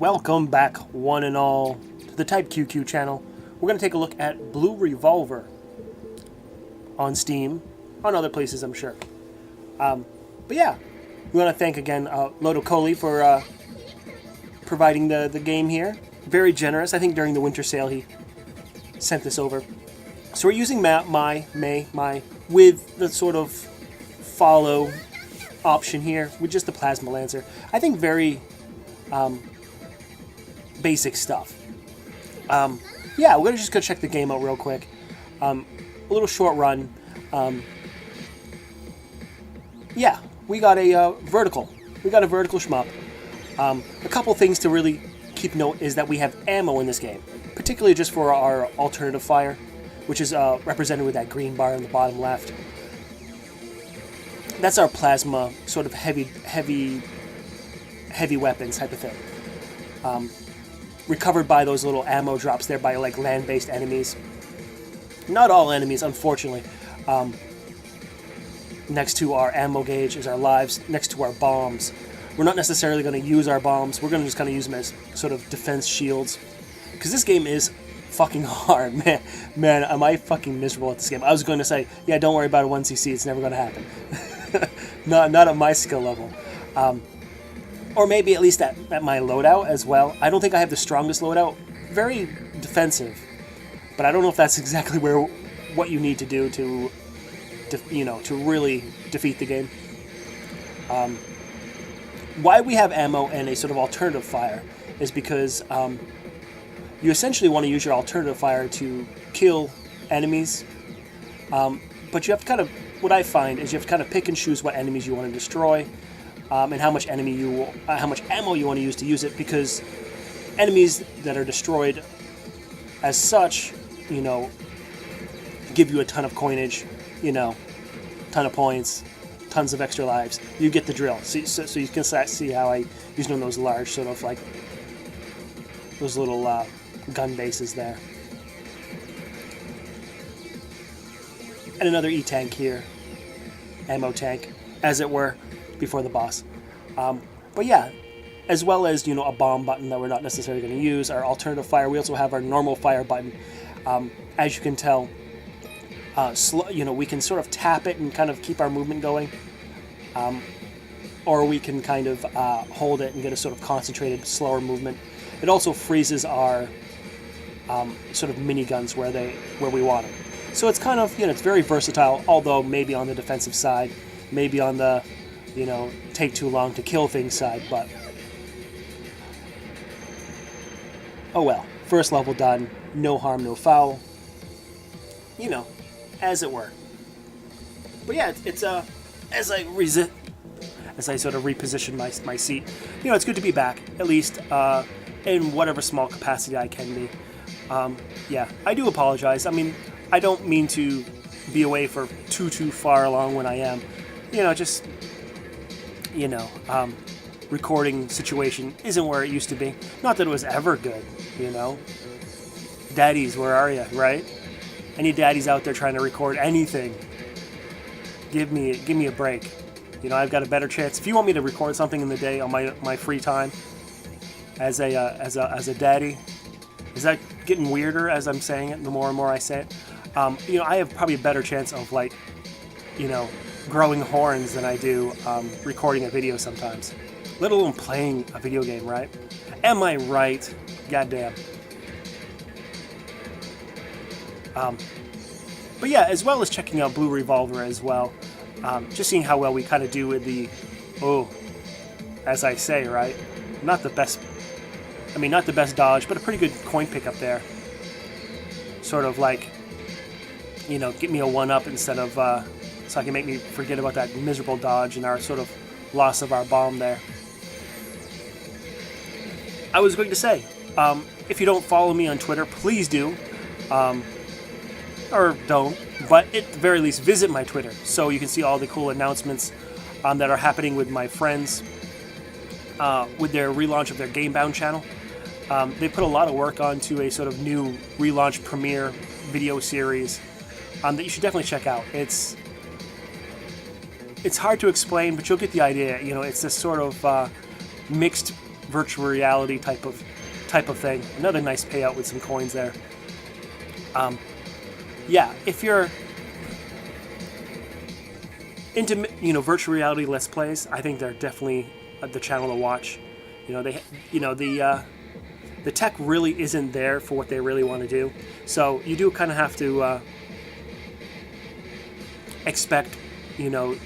Welcome back, one and all, to the Type QQ channel. We're going to take a look at Blue Revolver on Steam, on other places, I'm sure. But yeah, we want to thank again Lotocoti for providing the game here. Very generous. I think during the winter sale he sent this over. So we're using my with the sort of follow option here with just the Plasma Lancer. I think very basic stuff. Yeah, we're just gonna check the game out real quick. A little short run. Yeah, we got a vertical. We got a vertical shmup. A couple things to really keep note is that we have ammo in this game, particularly just for our alternative fire, which is represented with that green bar in the bottom left. That's our plasma, sort of heavy weapons type of thing. Recovered by those little ammo drops there by like land-based enemies. Not all enemies, unfortunately. Next to our ammo gauge is our lives. Next to our bombs. We're not necessarily going to use our bombs. We're going to just kind of use them as sort of defense shields. Because this game is fucking hard, man. Man, am I fucking miserable at this game. I was going to say, yeah, don't worry about a 1cc. It's never going to happen. not at my skill level. Or maybe at least at my loadout as well. I don't think I have the strongest loadout. Very defensive. But I don't know if that's exactly what you need to do to really defeat the game. Why we have ammo and a sort of alternative fire is because you essentially want to use your alternative fire to kill enemies. But you have to kind of, what I find is you have to kind of pick and choose what enemies you want to destroy. And how much ammo you want to use it, because enemies that are destroyed as such, give you a ton of coinage, ton of points, tons of extra lives. You get the drill. So you can see how I use one of those large sort of like those little gun bases there. And another E-tank here, ammo tank, as it were, before the boss. But yeah, as well as, a bomb button that we're not necessarily going to use, our alternative fire. We also have our normal fire button. As you can tell, we can sort of tap it and kind of keep our movement going. Or we can kind of hold it and get a sort of concentrated, slower movement. It also freezes our sort of miniguns where we want them. So it's kind of, it's very versatile, although maybe on the defensive side, maybe on the take too long to kill things side, but oh well. First level done, no harm, no foul. As it were. But yeah, it's as I sort of reposition my seat, it's good to be back, at least in whatever small capacity I can be. Yeah, I do apologize. I mean, I don't mean to be away for too far along when I am. Just recording situation isn't where it used to be. Not that it was ever good, Daddies, where are you, right? Any daddies out there trying to record anything, give me a break. I've got a better chance. If you want me to record something in the day on my free time, as a daddy, is that getting weirder as I'm saying it? The more and more I say it, I have probably a better chance of growing horns than I do recording a video sometimes, let alone playing a video game, right? Am I right? Goddamn. But yeah, as well as checking out Blue Revolver as well, just seeing how well we kind of do with the, as I say, right? Not the best dodge, but a pretty good coin pickup there. Sort of like, get me a 1-up instead of, so I can make me forget about that miserable dodge and our sort of loss of our bomb there. I was going to say, if you don't follow me on Twitter, please do. Or don't, but at the very least visit my Twitter so you can see all the cool announcements that are happening with my friends with their relaunch of their Gamebound channel. They put a lot of work onto a sort of new relaunch premiere video series that you should definitely check out. It's hard to explain, but you'll get the idea. It's this sort of mixed virtual reality type of thing. Another nice payout with some coins there. Yeah, if you're into virtual reality let's plays, I think they're definitely the channel to watch. The tech really isn't there for what they really want to do, so you do kind of have to expect the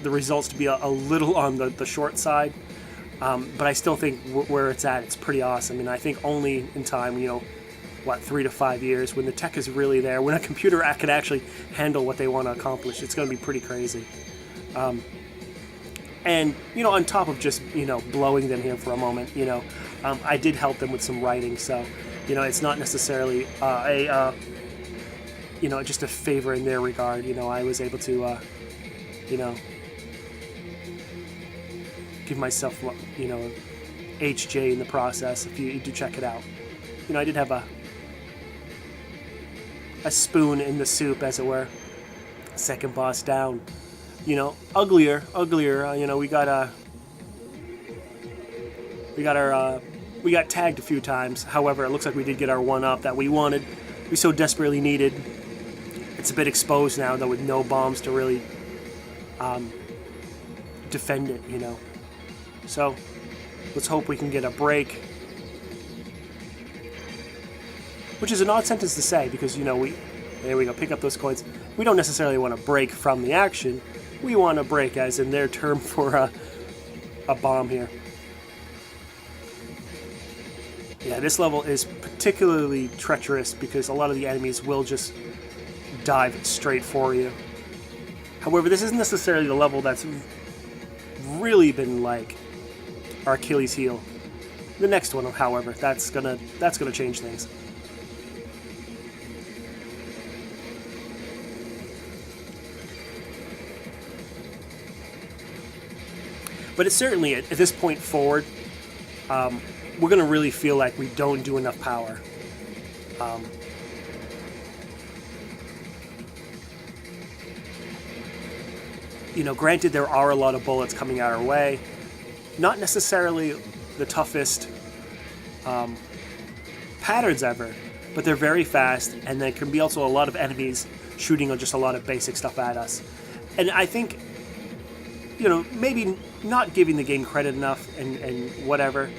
results to be a little on the short side, but I still think where it's at, it's pretty awesome. And I think only in time, 3 to 5 years, when the tech is really there, when a computer can actually handle what they want to accomplish, it's going to be pretty crazy. And on top of just blowing them here for a moment, I did help them with some writing, so it's not necessarily just a favor in their regard. I was able to give myself HJ in the process. If you do check it out, I did have a spoon in the soup, as it were. Second boss down. Uglier. We got tagged a few times. However, it looks like we did get our one up that we wanted. We so desperately needed. It's a bit exposed now, though, with no bombs to really defend it. So let's hope we can get a break. Which is an odd sentence to say, because there we go, pick up those coins. We don't necessarily want to break from the action. We want to break, as in their term for a bomb here. Yeah, this level is particularly treacherous because a lot of the enemies will just dive straight for you. However, this isn't necessarily the level that's really been like our Achilles heel. The next one, however, that's gonna change things. But it's certainly, at this point forward, we're going to really feel like we don't do enough power. Granted, there are a lot of bullets coming our way. Not necessarily the toughest patterns ever, but they're very fast, and there can be also a lot of enemies shooting on just a lot of basic stuff at us. And I think, maybe not giving the game credit enough and whatever,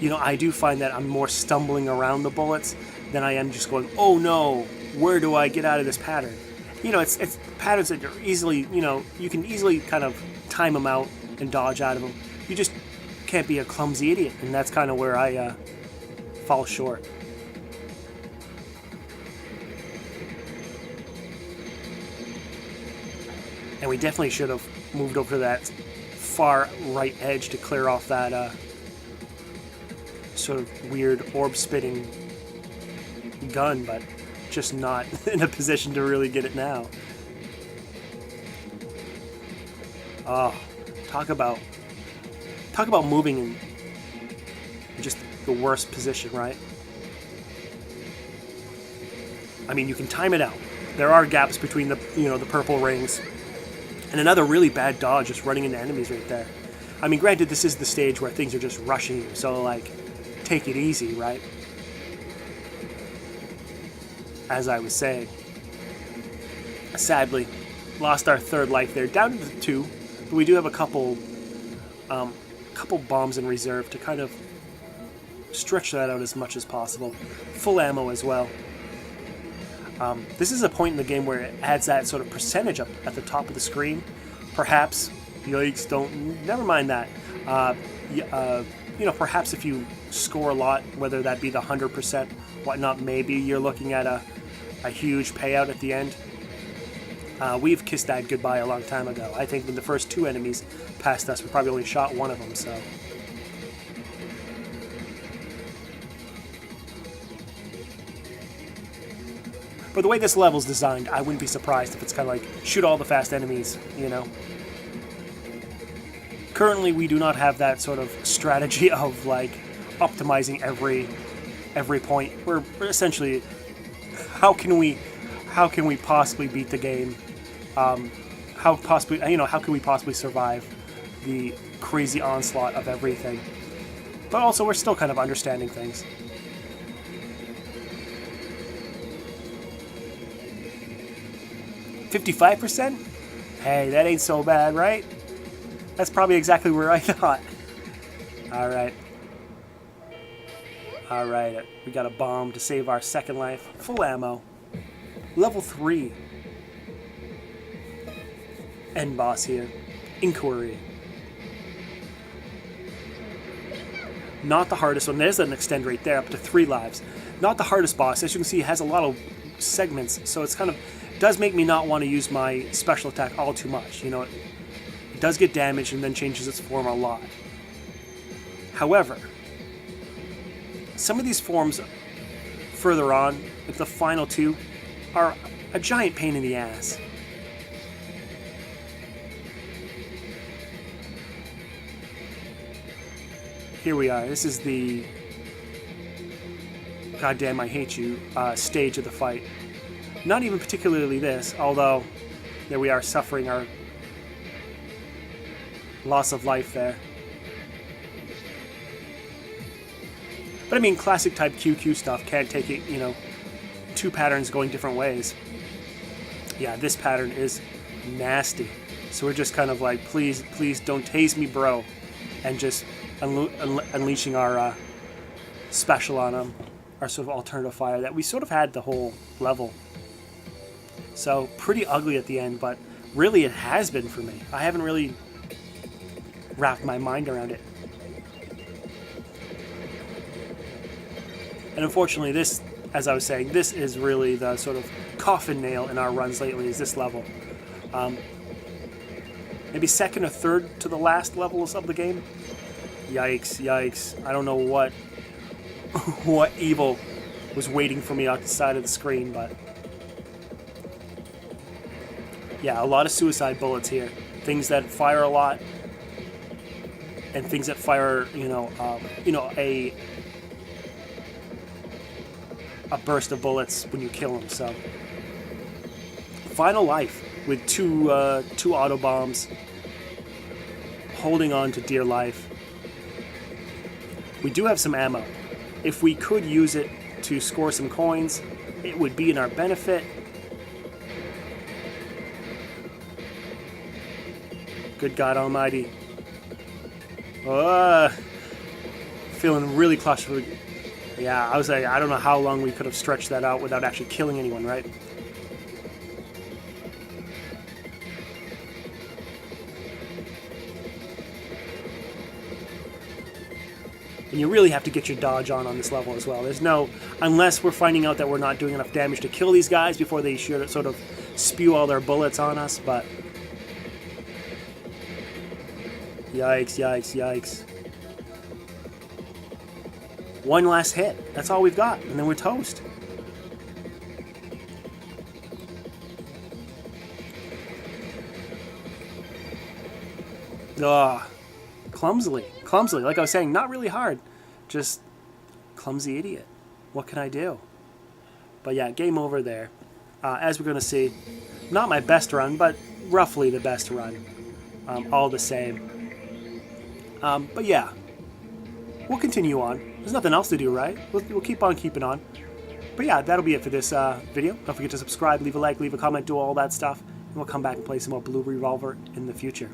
I do find that I'm more stumbling around the bullets than I am just going, oh no, where do I get out of this pattern? It's patterns that are easily, you can easily kind of time them out and dodge out of them. You just can't be a clumsy idiot, and that's kind of where I fall short. And we definitely should have moved over to that far right edge to clear off that sort of weird orb-spitting gun, but just not in a position to really get it now. Oh, talk about moving in just the worst position, right? I mean, you can time it out. There are gaps between the the purple rings. And another really bad dodge, just running into enemies right there. I mean, granted, this is the stage where things are just rushing you, so, like, take it easy, right? As I was saying. Sadly, lost our third life there, down to 2, but we do have a couple bombs in reserve to kind of stretch that out as much as possible. Full ammo as well. This is a point in the game where it adds that sort of percentage up at the top of the screen. Perhaps, yikes, never mind that. Perhaps if you score a lot, whether that be the 100%, whatnot, maybe you're looking at a huge payout at the end. We've kissed that goodbye a long time ago. I think when the first 2 enemies passed us, we probably only shot one of them, so... But the way this level's designed, I wouldn't be surprised if it's kind of like, shoot all the fast enemies, Currently, we do not have that sort of strategy of, like, optimizing every point. We're essentially, how can we possibly beat the game? How can we possibly survive, the crazy onslaught of everything. But also, we're still kind of understanding things. $55%? Hey, that ain't so bad, right? That's probably exactly where I thought. Alright. Alright, we got a bomb to save our second life. Full ammo. Level 3. End boss here. Inquiry. Not the hardest one. There's an extend right there, up to 3 lives. Not the hardest boss. As you can see, it has a lot of segments, so it's kind of does make me not want to use my special attack all too much. You know, it does get damaged and then changes its form a lot. However, some of these forms further on, like the final 2, are a giant pain in the ass. Here we are. This is the goddamn I hate you stage of the fight. Not even particularly this, although there we are suffering our loss of life there. But I mean, classic type QQ stuff can't take it, you know, 2 patterns going different ways. Yeah, this pattern is nasty. So we're just kind of like, please don't tase me, bro. And just unleashing our special on them. Our sort of alternative fire that we sort of had the whole level. So pretty ugly at the end, but really it has been for me. I haven't really wrapped my mind around it. And unfortunately this, as I was saying, this is really the sort of coffin nail in our runs lately, is this level. Maybe second or third to the last levels of the game. Yikes, yikes. I don't know what what evil was waiting for me out the side of the screen, but yeah, a lot of suicide bullets here. Things that fire a lot, and things that fire, a burst of bullets when you kill them. So, final life with two auto bombs, holding on to dear life. We do have some ammo. If we could use it to score some coins, it would be in our benefit. Good God Almighty. Feeling really claustrophobic. Yeah, I was like, I don't know how long we could have stretched that out without actually killing anyone, right? And you really have to get your dodge on this level as well. There's no, unless we're finding out that we're not doing enough damage to kill these guys before they should sort of spew all their bullets on us, but yikes, yikes, yikes. One last hit. That's all we've got, and then we're toast. Ugh. Clumsily. Like I was saying, not really hard. Just clumsy idiot. What can I do? But yeah, game over there. As we're going to see, not my best run, but roughly the best run. All the same. But yeah, we'll continue on. There's nothing else to do, right? We'll keep on keeping on. But yeah, that'll be it for this video. Don't forget to subscribe, leave a like, leave a comment, do all that stuff. And we'll come back and play some more Blue Revolver in the future.